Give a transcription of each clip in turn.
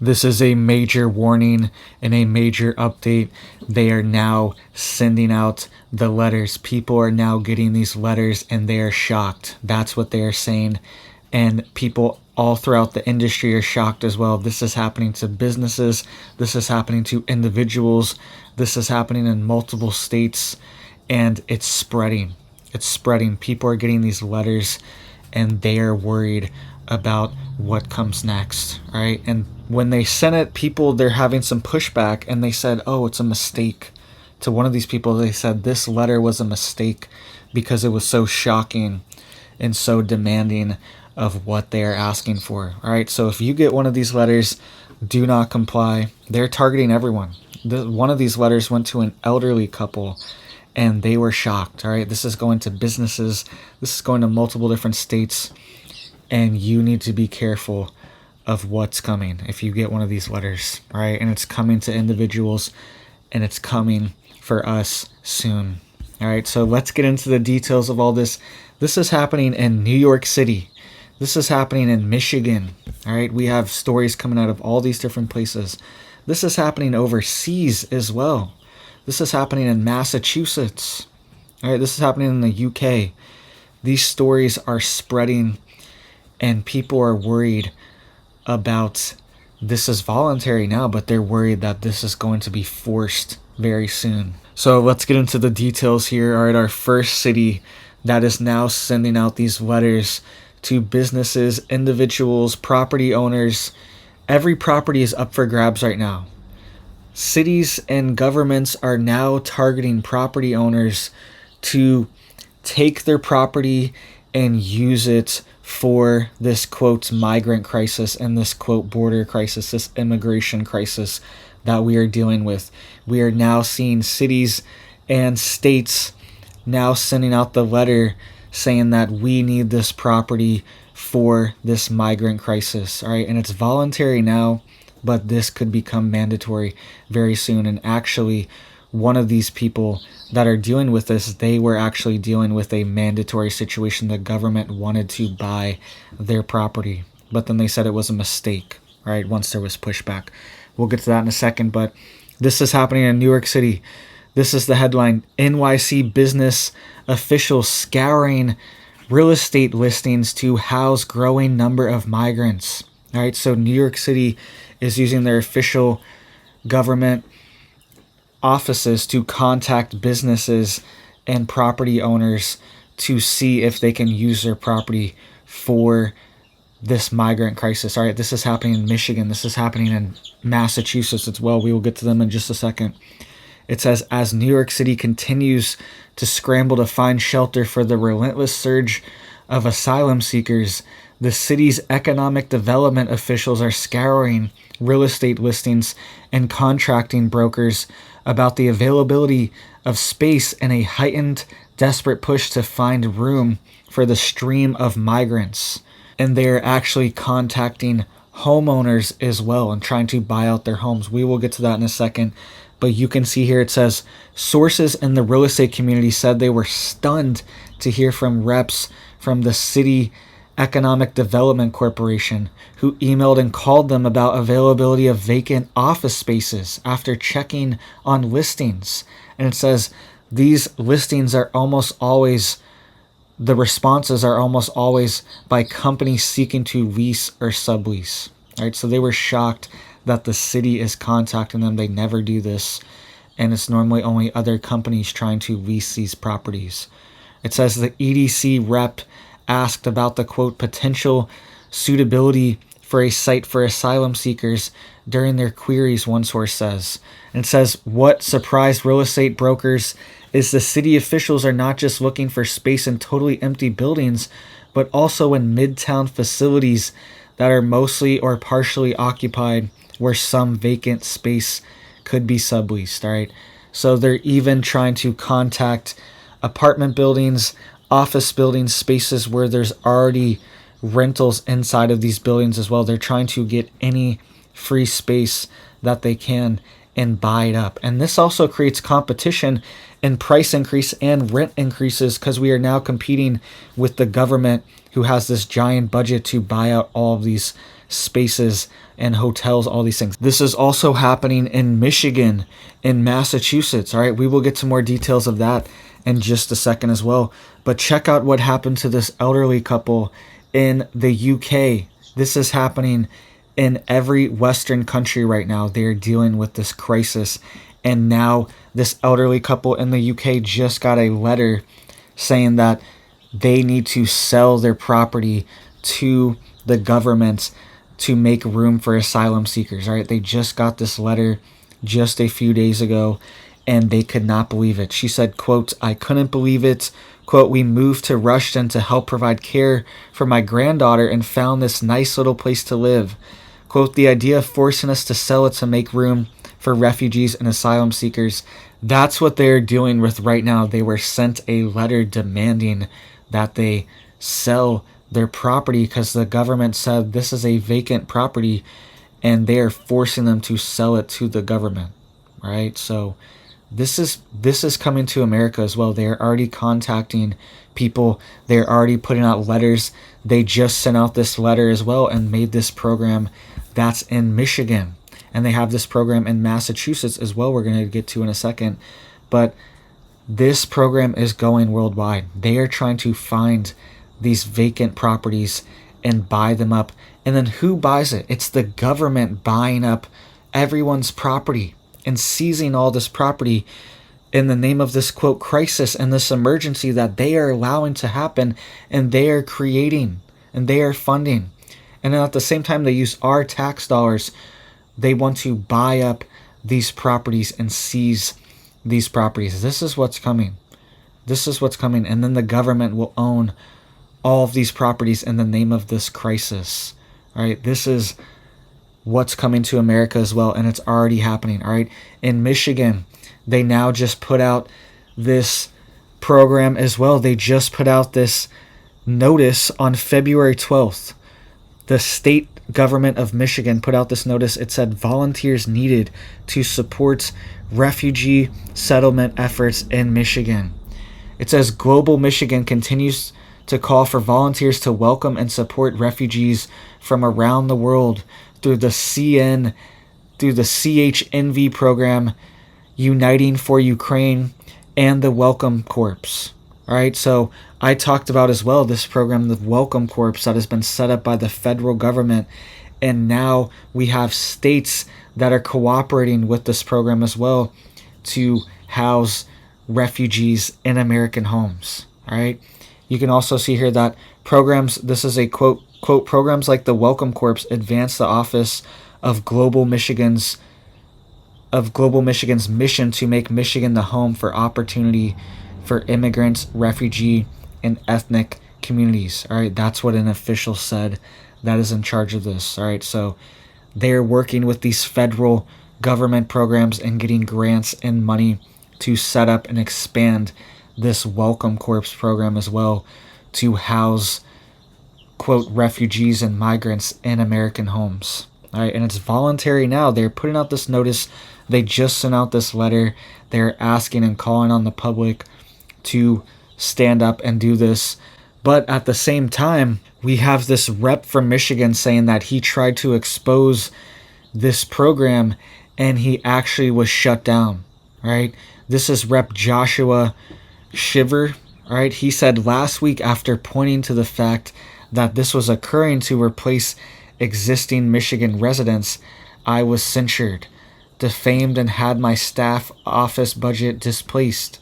This is a major warning and a major update. They are now sending out the letters. People are now getting these letters and they are shocked. That's what they are saying. And people all throughout the industry are shocked as well. This is happening to businesses. This is happening to individuals. This is happening in multiple states. And it's spreading. It's spreading. People are getting these letters and they are worried about what comes next, right? And when they sent it, people, they're having some pushback and they said, oh, it's a mistake. To one of these people, they said this letter was a mistake because it was so shocking and so demanding of what they are asking for. All right, so if you get one of these letters, do not comply. They're targeting everyone. One of these letters went to an elderly couple and they were shocked. All right, this is going to businesses. This is going to multiple different states. And you need to be careful of what's coming if you get one of these letters, right? And it's coming to individuals and it's coming for us soon. All right, so let's get into the details of all this. This is happening in New York City. This is happening in Michigan. All right, we have stories coming out of all these different places. This is happening overseas as well. This is happening in Massachusetts. All right, this is happening in the UK. These stories are spreading and people are worried about this is voluntary now, but they're worried that this is going to be forced very soon. So let's get into the details here. All right, our first city that is now sending out these letters to businesses, individuals, property owners. Every property is up for grabs right now. Cities and governments are now targeting property owners to take their property and use it for this quote migrant crisis and this quote border crisis, this immigration crisis that we are dealing with. We are now seeing cities and states now sending out the letter saying that we need this property for this migrant crisis. All right, and it's voluntary now, but this could become mandatory very soon. And actually, one of these people that are dealing with this, they were actually dealing with a mandatory situation. The government wanted to buy their property, but then they said it was a mistake, right? Once there was pushback. We'll get to that in a second, but this is happening in New York City. This is the headline: NYC business officials scouring real estate listings to house growing number of migrants. All right, so New York City is using their official government offices to contact businesses and property owners to see if they can use their property for this migrant crisis. All right, this is happening in Michigan. This is happening in Massachusetts as well. We will get to them in just a second. It says, as New York City continues to scramble to find shelter for the relentless surge of asylum seekers, the city's economic development officials are scouring real estate listings and contracting brokers about the availability of space in a heightened, desperate push to find room for the stream of migrants. And they're actually contacting homeowners as well and trying to buy out their homes. We will get to that in a second. But you can see here it says, sources in the real estate community said they were stunned to hear from reps from the City Economic Development Corporation, who emailed and called them about availability of vacant office spaces after checking on listings. And it says these listings are almost always, the responses are almost always by companies seeking to lease or sublease. Right? So they were shocked that the city is contacting them. They never do this. And it's normally only other companies trying to lease these properties. It says the EDC rep asked about the quote potential suitability for a site for asylum seekers during their queries, one source says. And it says what surprised real estate brokers is the city officials are not just looking for space in totally empty buildings, but also in midtown facilities that are mostly or partially occupied where some vacant space could be subleased. All right, so they're even trying to contact apartment buildings, office buildings, spaces where there's already rentals inside of these buildings as well. They're trying to get any free space that they can and buy it up. And this also creates competition and price increase and rent increases because we are now competing with the government who has this giant budget to buy out all of these spaces and hotels, all these things. This is also happening in Michigan, in Massachusetts. All right, we will get to more details of that in just a second as well. But check out what happened to this elderly couple in the UK. This is happening in every Western country right now. They're dealing with this crisis. And now this elderly couple in the UK just got a letter saying that they need to sell their property to the government to make room for asylum seekers. All right, they just got this letter just a few days ago, and they could not believe it. She said, quote, "I couldn't believe it. Quote, we moved to Rushden to help provide care for my granddaughter and found this nice little place to live. Quote, the idea of forcing us to sell it to make room for refugees and asylum seekers." That's what they're dealing with right now. They were sent a letter demanding that they sell their property because the government said this is a vacant property, and they are forcing them to sell it to the government, right? So this is coming to America as well. They're already contacting people. They're already putting out letters. They just sent out this letter as well and made this program that's in Michigan. And they have this program in Massachusetts as well, we're going to get to in a second. But this program is going worldwide. They are trying to find these vacant properties and buy them up. And then who buys it? It's the government buying up everyone's property and seizing all this property in the name of this, quote, crisis and this emergency that they are allowing to happen, and they are creating and they are funding. And then at the same time, they use our tax dollars. They want to buy up these properties and seize these properties. This is what's coming. This is what's coming. And then the government will own all of these properties in the name of this crisis. All right. This is what's coming to America as well. And it's already happening. All right. In Michigan, they now just put out this program as well. They just put out this notice on February 12th. The state government of Michigan put out this notice. It said volunteers needed to support refugee settlement efforts in Michigan. It says Global Michigan continues to call for volunteers to welcome and support refugees from around the world through the CHNV program, Uniting for Ukraine, and the Welcome Corps. All right, so I talked about as well this program, the Welcome Corps, that has been set up by the federal government. And now we have states that are cooperating with this program as well to house refugees in American homes. All right. You can also see here that programs, this is a quote, programs like the Welcome Corps advance the office of Global Michigan's mission to make Michigan the home for opportunity for immigrants, refugee, and ethnic communities. All right, that's what an official said that is in charge of this. All right, so they're working with these federal government programs and getting grants and money to set up and expand this Welcome Corps program as well to house, quote, refugees and migrants in American homes. All right, and it's voluntary now. They're putting out this notice. They just sent out this letter. They're asking and calling on the public to stand up and do this. But at the same time, we have this rep from Michigan saying that he tried to expose this program and he actually was shut down, right? This is Rep Joshua Shiver, right? He said last week, after pointing to the fact that this was occurring to replace existing Michigan residents, I was censured, defamed, and had my staff office budget displaced.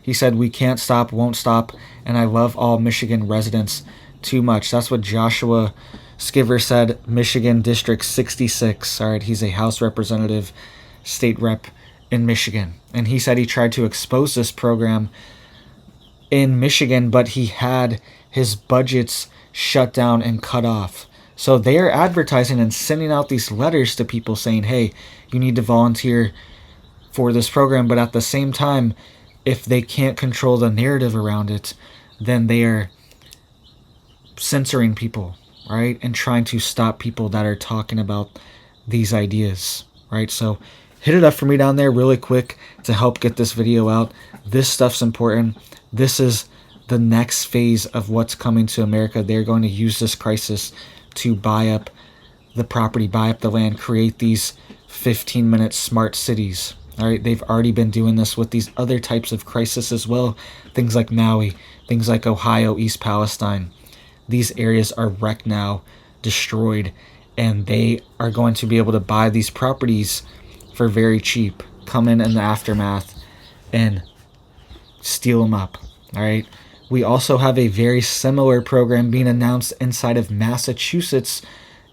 He said, we can't stop, won't stop, and I love all Michigan residents too much. That's what Joshua Skiver said, Michigan District 66. All right, he's a House representative, state rep in Michigan. And he said he tried to expose this program in Michigan, but he had his budgets shut down and cut off. So they are advertising and sending out these letters to people saying, hey, you need to volunteer for this program. But at the same time, if they can't control the narrative around it, then they are censoring people, right? And trying to stop people that are talking about these ideas, right? So hit it up for me down there really quick to help get this video out. This stuff's important. This is the next phase of what's coming to America. They're going to use this crisis to buy up the property, buy up the land, create these 15-minute smart cities. All right, they've already been doing this with these other types of crisis as well. Things like Maui, things like Ohio, East Palestine. These areas are wrecked now, destroyed, and they are going to be able to buy these properties for very cheap, come in the aftermath and steal them up. All right. We also have a very similar program being announced inside of Massachusetts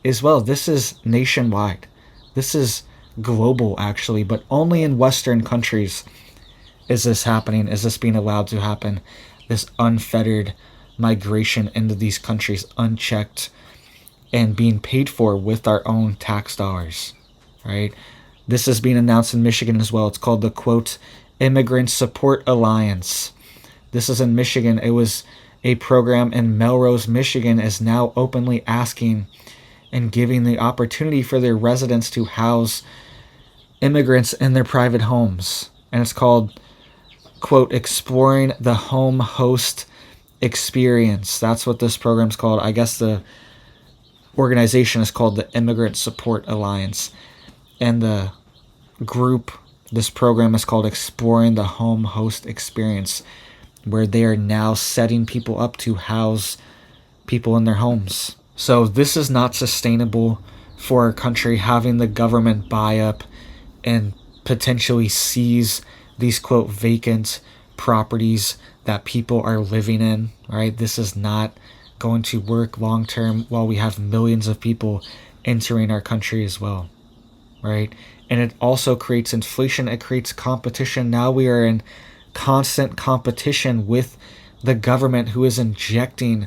as well. This is nationwide. This is global, actually, but only in Western countries is this happening, is this being allowed to happen, this unfettered migration into these countries unchecked and being paid for with our own tax dollars, right? This is being announced in Michigan as well. It's called the, quote, Immigrant Support Alliance. This is in Michigan. It was a program in Melrose, Michigan, is now openly asking and giving the opportunity for their residents to house immigrants in their private homes. And it's called, quote, Exploring the Home Host Experience. That's what this program's called. I guess the organization is called the Immigrant Support Alliance. And the group, this program is called Exploring the Home Host Experience, where they are now setting people up to house people in their homes. So this is not sustainable for our country, having the government buy up and potentially seize these, quote, vacant properties that people are living in, right? This is not going to work long term while we have millions of people entering our country as well, right? And it also creates inflation. It creates competition. Now we are in constant competition with the government, who is injecting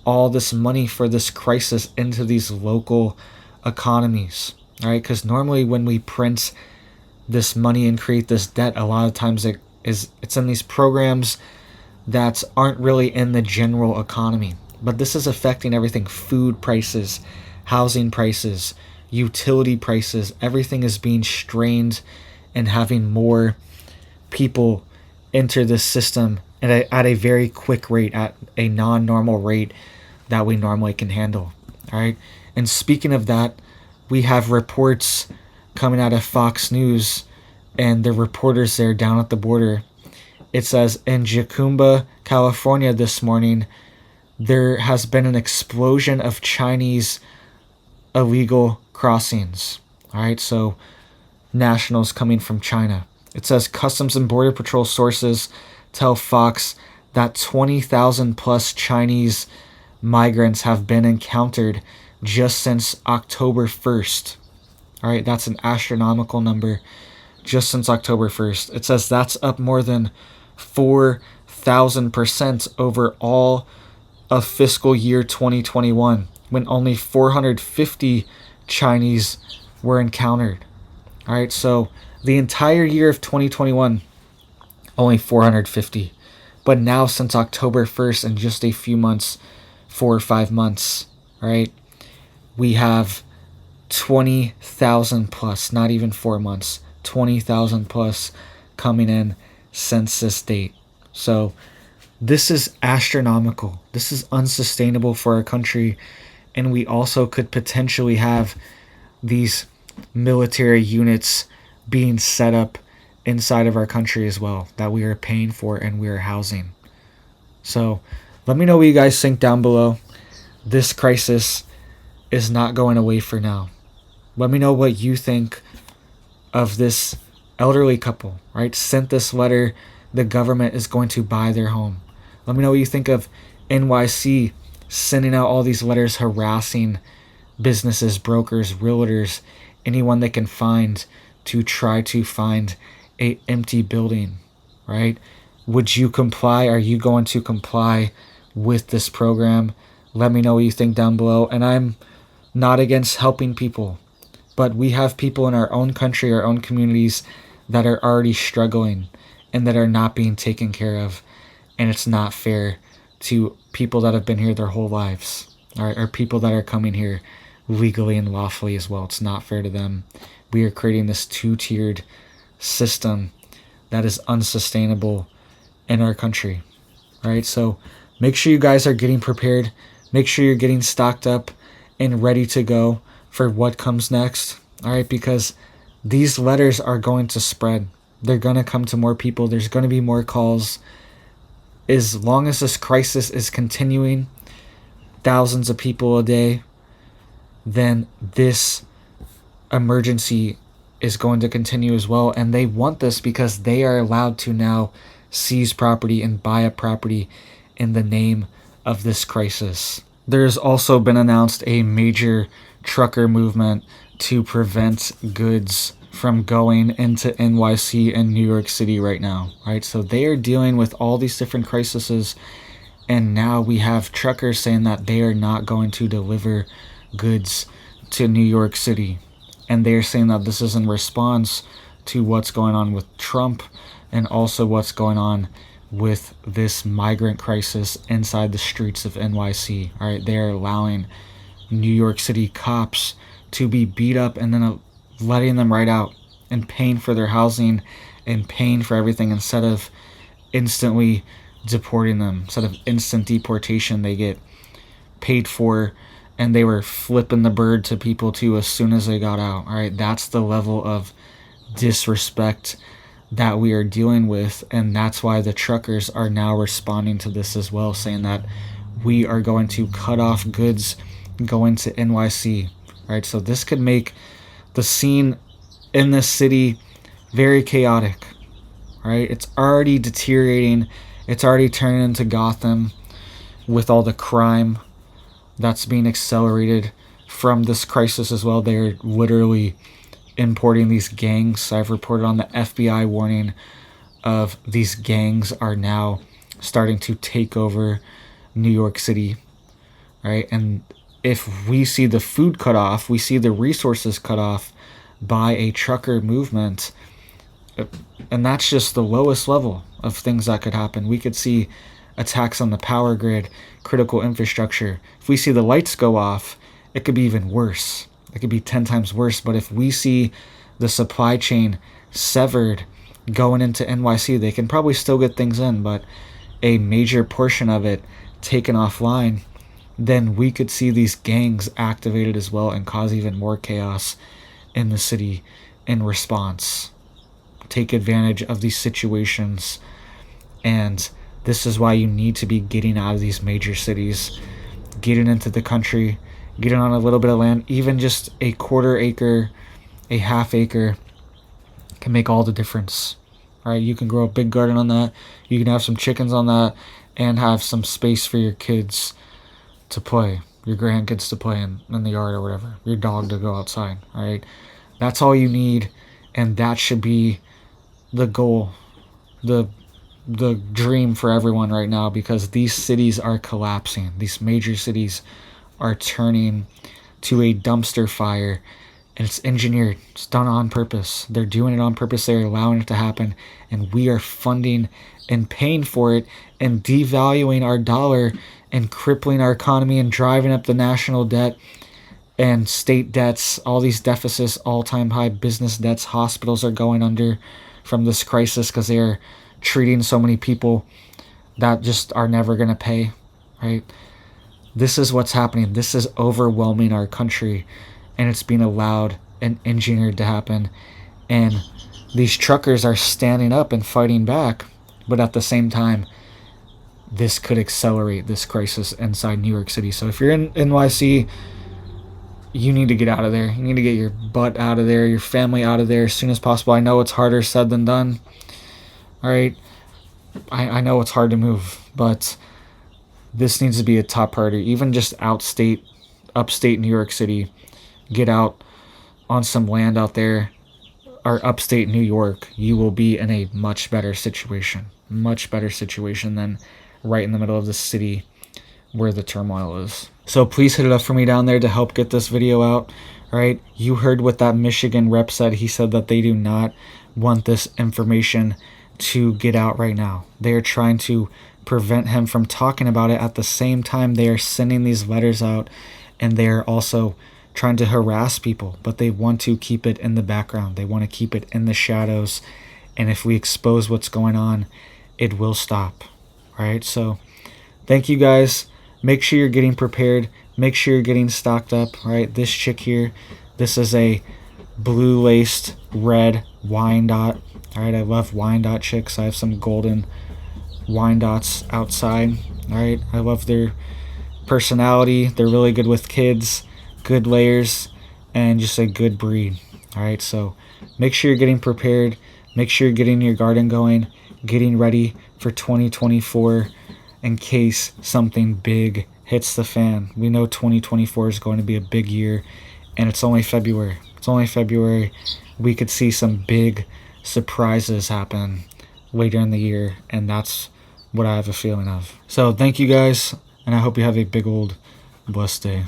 all this money for this crisis into these local economies, right? Because normally when we print this money and create this debt, a lot of times it's in these programs that aren't really in the general economy. But this is affecting everything: food prices, housing prices, utility prices. Everything is being strained and having more people enter this system at a very quick rate, at a non-normal rate that we normally can handle. All right. And speaking of that, we have reports coming out of Fox News and the reporters there down at the border. It says in Jacumba, California this morning, there has been an explosion of Chinese illegal crossings. All right. So nationals coming from China. It says Customs and Border Patrol sources tell Fox that 20,000 plus Chinese migrants have been encountered just since October 1st. All right, that's an astronomical number just since October 1st. It says that's up more than 4,000% over all of fiscal year 2021, when only 450 Chinese were encountered. All right, so the entire year of 2021, only 450. But now since October 1st, in just a few months, 4 or 5 months, right, we have 20,000 plus, not even 4 months, 20,000 plus coming in since this date. So this is astronomical. This is unsustainable for our country. And we also could potentially have these military units being set up inside of our country as well, that we are paying for and we are housing. So let me know what you guys think down below. This crisis is not going away for now. Let me know what you think of this elderly couple, right? Sent this letter. The government is going to buy their home. Let me know what you think of NYC sending out all these letters harassing businesses, brokers, realtors, anyone they can find to try to find a empty building, right? Would you comply? Are you going to comply with this program? Let me know what you think down below. And I'm not against helping people, but we have people in our own country, our own communities that are already struggling and that are not being taken care of. And it's not fair to people that have been here their whole lives, all right, or people that are coming here legally and lawfully as well. It's not fair to them. We are creating this two-tiered system that is unsustainable in our country, right? So make sure you guys are getting prepared. Make sure you're getting stocked up and ready to go for what comes next, all right? Because these letters are going to spread. They're going to come to more people. There's going to be more calls. As long as this crisis is continuing, thousands of people a day, then this emergency is going to continue as well. And they want this because they are allowed to now seize property and buy up property in the name of this crisis. There's also been announced a major trucker movement to prevent goods from going into NYC and New York City right now, right? So they are dealing with all these different crises, and now we have truckers saying that they are not going to deliver goods to New York City. And they're saying that this is in response to what's going on with Trump and also what's going on with this migrant crisis inside the streets of NYC. All right, they're allowing New York City cops to be beat up and then letting them right out and paying for their housing and paying for everything instead of instantly deporting them. Instead of instant deportation, they get paid for, and they were flipping the bird to people too as soon as they got out. All right, that's the level of disrespect that we are dealing with, and that's why the truckers are now responding to this as well, saying that we are going to cut off goods going to NYC. Right, so this could make the scene in this city very chaotic. Right, it's already deteriorating. It's already turning into Gotham with all the crime that's being accelerated from this crisis as well. They're literally importing these gangs. I've reported on the FBI warning of these gangs are now starting to take over New York City, right? And if we see the food cut off, we see the resources cut off by a trucker movement, and that's just the lowest level of things that could happen. We could see attacks on the power grid, critical infrastructure. If we see the lights go off, it could be even worse. It could be 10 times worse. But if we see the supply chain severed going into NYC, they can probably still get things in, but a major portion of it taken offline, then we could see these gangs activated as well and cause even more chaos in the city in response. Take advantage of these situations, and this is why you need to be getting out of these major cities, getting into the country, getting on a little bit of land. Even just a quarter acre, a half acre can make all the difference. All right, you can grow a big garden on that. You can have some chickens on that and have some space for your kids to play, your grandkids to play in the yard or whatever, your dog to go outside. All right, that's all you need, and that should be the goal, the dream for everyone right now, because these cities are collapsing. These major cities are turning to a dumpster fire, and it's engineered. It's done on purpose. They're doing it on purpose. They're allowing it to happen, and we are funding and paying for it and devaluing our dollar and crippling our economy and driving up the national debt and state debts, all these deficits, all-time high business debts. Hospitals are going under from this crisis because they are treating so many people that just are never going to pay, right? This is what's happening. This is overwhelming our country, and it's being allowed and engineered to happen. And these truckers are standing up and fighting back, but at the same time, this could accelerate this crisis inside New York City. So if you're in NYC, you need to get out of there. You need to get your butt out of there, your family out of there as soon as possible. I know it's harder said than done. All right, I know it's hard to move, but this needs to be a top priority. Even just upstate New York City, get out on some land out there, or upstate New York, you will be in a much better situation than right in the middle of the city where the turmoil is. So please hit it up for me down there to help get this video out. All right, you heard what that Michigan rep said. He said that they do not want this information to get out right now. They are trying to prevent him from talking about it. At the same time, they are sending these letters out, and they are also trying to harass people, but they want to keep it in the background. They want to keep it in the shadows, and if we expose what's going on, it will stop. All right, so thank you guys. Make sure you're getting prepared. make sure you're getting stocked up. All right, this chick here, this is a blue laced red Wyandotte. All right, I love Wyandotte chicks. I have some golden Wyandottes outside. All right, I love their personality. They're really good with kids, good layers, and just a good breed. All right, so make sure you're getting prepared. Make sure you're getting your garden going, getting ready for 2024 in case something big hits the fan. We know 2024 is going to be a big year, and it's only February. It's only February. We could see some big surprises happen later in the year, and that's what I have a feeling of. So thank you guys, and I hope you have a big old blessed day.